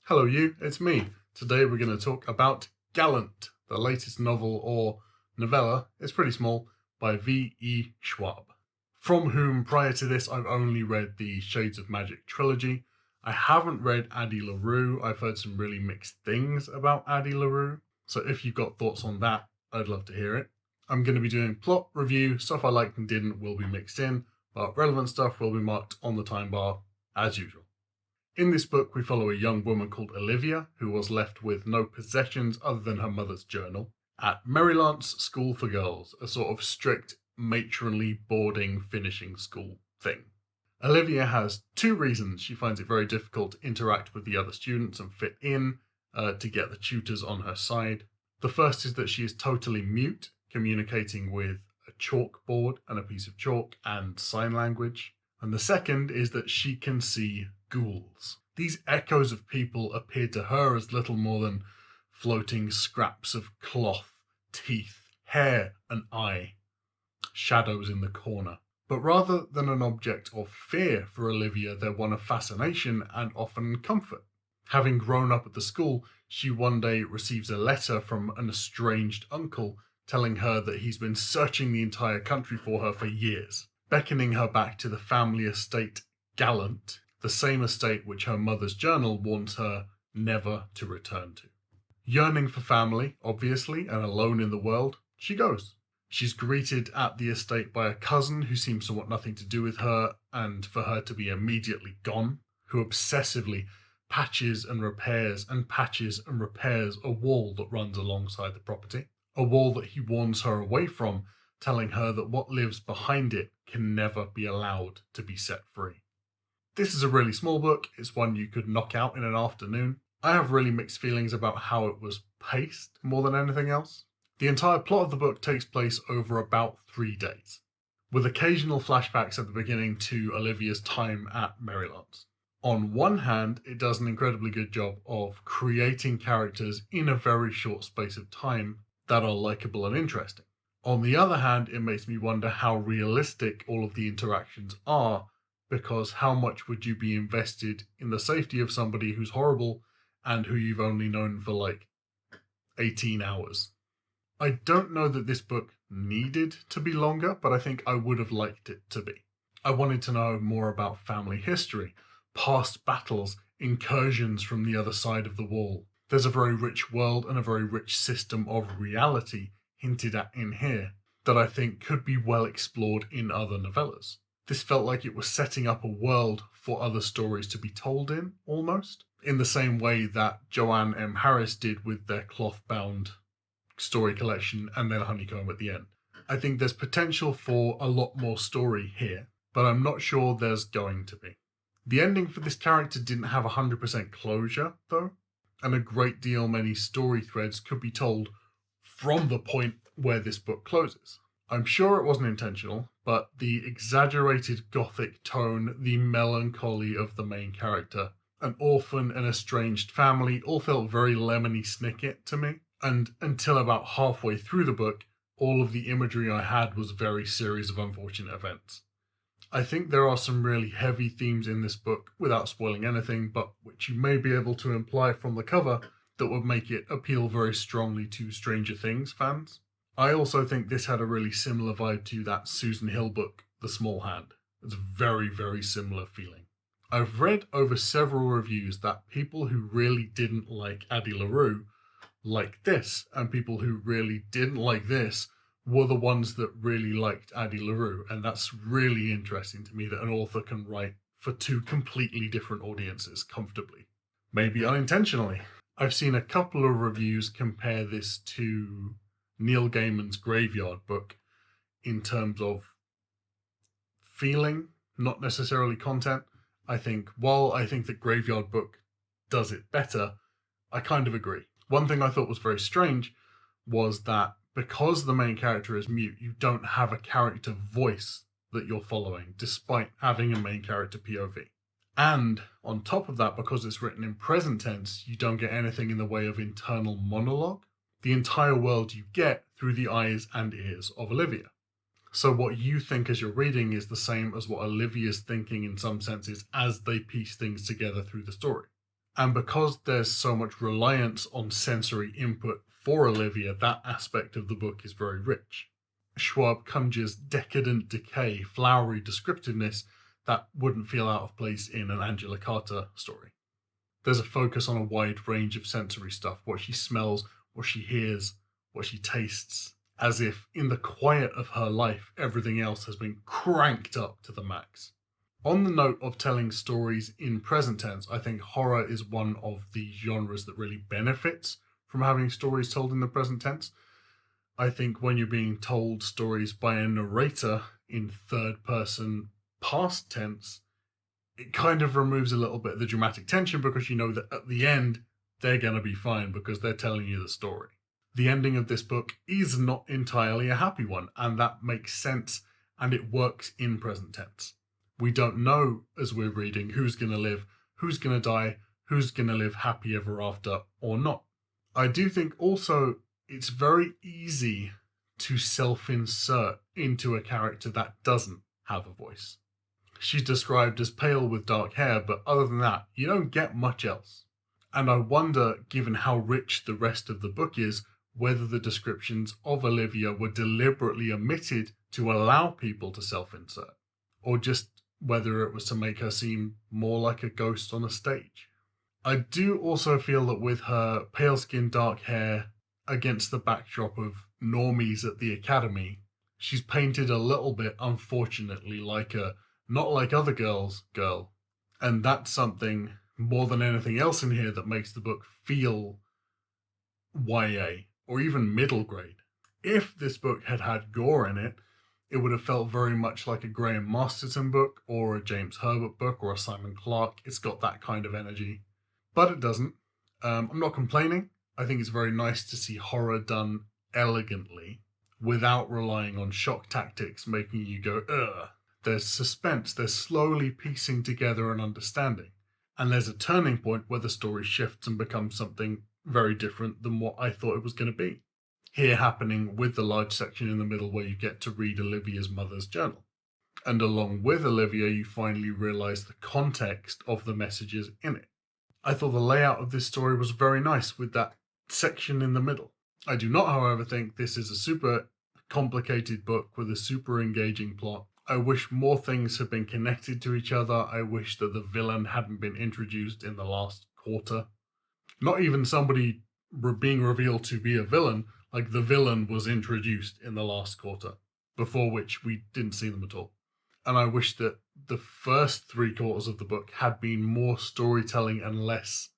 Hello you, it's me. Today we're going to talk about Gallant, the latest novel or novella, it's pretty small, by V.E. Schwab. From whom, prior to this, I've only read the Shades of Magic trilogy. I haven't read Addie Larue. I've heard some really mixed things about Addie Larue. So if you've got thoughts on that, I'd love to hear it. I'm going to be doing plot, review, stuff I liked and didn't will be mixed in, but relevant stuff will be marked on the time bar, as usual. In this book, we follow a young woman called Olivia, who was left with no possessions other than her mother's journal, at Marylant's School for Girls, a sort of strict, matronly boarding finishing school thing. Olivia has two reasons she finds it very difficult to interact with the other students and fit in to get the tutors on her side. The first is that she is totally mute, communicating with a chalkboard and a piece of chalk and sign language. And the second is that she can see ghouls. These echoes of people appeared to her as little more than floating scraps of cloth, teeth, hair, and eye, shadows in the corner. But rather than an object of fear for Olivia, they're one of fascination and often comfort. Having grown up at the school, she one day receives a letter from an estranged uncle telling her that he's been searching the entire country for her for years, beckoning her back to the family estate Gallant, the same estate which her mother's journal warns her never to return to. Yearning for family, obviously, and alone in the world, she goes. She's greeted at the estate by a cousin who seems to want nothing to do with her and for her to be immediately gone, who obsessively patches and repairs a wall that runs alongside the property, a wall that he warns her away from, telling her that what lives behind it can never be allowed to be set free. This is a really small book. It's one you could knock out in an afternoon. I have really mixed feelings about how it was paced more than anything else. The entire plot of the book takes place over about 3 days, with occasional flashbacks at the beginning to Olivia's time at Maryland. On one hand, it does an incredibly good job of creating characters in a very short space of time that are likable and interesting. On the other hand, it makes me wonder how realistic all of the interactions are, because how much would you be invested in the safety of somebody who's horrible and who you've only known for like 18 hours? I don't know that this book needed to be longer, but I think I would have liked it to be. I wanted to know more about family history, past battles, incursions from the other side of the wall. There's a very rich world and a very rich system of reality hinted at in here that I think could be well explored in other novellas. This felt like it was setting up a world for other stories to be told in, almost, in the same way that Joanne M. Harris did with their cloth-bound story collection and then Honeycomb at the end. I think there's potential for a lot more story here, but I'm not sure there's going to be. The ending for this character didn't have 100% closure, though, and a great deal many story threads could be told from the point where this book closes. I'm sure it wasn't intentional, but the exaggerated gothic tone, the melancholy of the main character, an orphan and estranged family all felt very Lemony Snicket to me. And until about halfway through the book, all of the imagery I had was a very series of unfortunate events. I think there are some really heavy themes in this book, without spoiling anything, but which you may be able to imply from the cover, that would make it appeal very strongly to Stranger Things fans. I also think this had a really similar vibe to that Susan Hill book, The Small Hand. It's a very, very similar feeling. I've read over several reviews that people who really didn't like Addie Larue like this, and people who really didn't like this were the ones that really liked Addie Larue, and that's really interesting to me that an author can write for two completely different audiences comfortably. Maybe unintentionally. I've seen a couple of reviews compare this to Neil Gaiman's Graveyard book in terms of feeling, not necessarily content. While I think that Graveyard book does it better, I kind of agree. One thing I thought was very strange was that because the main character is mute, you don't have a character voice that you're following, despite having a main character POV. And on top of that, because it's written in present tense, you don't get anything in the way of internal monologue. The entire world you get through the eyes and ears of Olivia. So what you think as you're reading is the same as what Olivia's thinking in some senses as they piece things together through the story. And because there's so much reliance on sensory input for Olivia, that aspect of the book is very rich. Schwab conjures decadent decay, flowery descriptiveness that wouldn't feel out of place in an Angela Carter story. There's a focus on a wide range of sensory stuff, what she smells, what she hears, what she tastes, as if in the quiet of her life, everything else has been cranked up to the max. On the note of telling stories in present tense, I think horror is one of the genres that really benefits from having stories told in the present tense. I think when you're being told stories by a narrator in third person past tense, it kind of removes a little bit of the dramatic tension because you know that at the end, they're going to be fine because they're telling you the story. The ending of this book is not entirely a happy one, and that makes sense, and it works in present tense. We don't know as we're reading who's going to live, who's going to die, who's going to live happy ever after or not. I do think also it's very easy to self-insert into a character that doesn't have a voice. She's described as pale with dark hair, but other than that, you don't get much else. And I wonder, given how rich the rest of the book is, whether the descriptions of Olivia were deliberately omitted to allow people to self-insert, or just whether it was to make her seem more like a ghost on a stage. I do also feel that with her pale skin, dark hair, against the backdrop of normies at the academy, she's painted a little bit, unfortunately, like a not like other girls girl. And that's something more than anything else in here that makes the book feel YA or even middle grade. If this book had had gore in it, it would have felt very much like a Graham Masterton book or a James Herbert book or a Simon Clarke. It's got that kind of energy, but it doesn't. I'm not complaining. I think it's very nice to see horror done elegantly without relying on shock tactics making you go, ugh. There's suspense, there's slowly piecing together an understanding. And there's a turning point where the story shifts and becomes something very different than what I thought it was going to be. Here happening with the large section in the middle where you get to read Olivia's mother's journal. And along with Olivia, you finally realise the context of the messages in it. I thought the layout of this story was very nice with that section in the middle. I do not, however, think this is a super complicated book with a super engaging plot. I wish more things had been connected to each other. I wish that the villain hadn't been introduced in the last quarter. Not even somebody being revealed to be a villain, like the villain was introduced in the last quarter, before which we didn't see them at all. And I wish that the first 3 quarters of the book had been more storytelling and less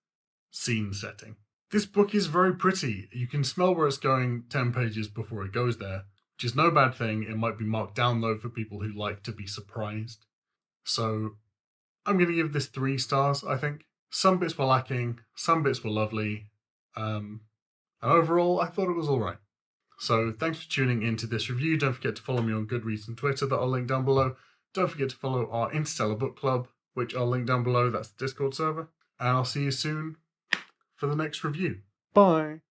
scene setting. This book is very pretty. You can smell where it's going 10 pages before it goes there, which is no bad thing. It might be marked down though for people who like to be surprised. So I'm going to give this 3 stars, I think. Some bits were lacking, some bits were lovely, and overall I thought it was alright. So thanks for tuning into this review. Don't forget to follow me on Goodreads and Twitter that I'll link down below. Don't forget to follow our Interstellar Book Club, which I'll link down below. That's the Discord server. And I'll see you soon for the next review. Bye!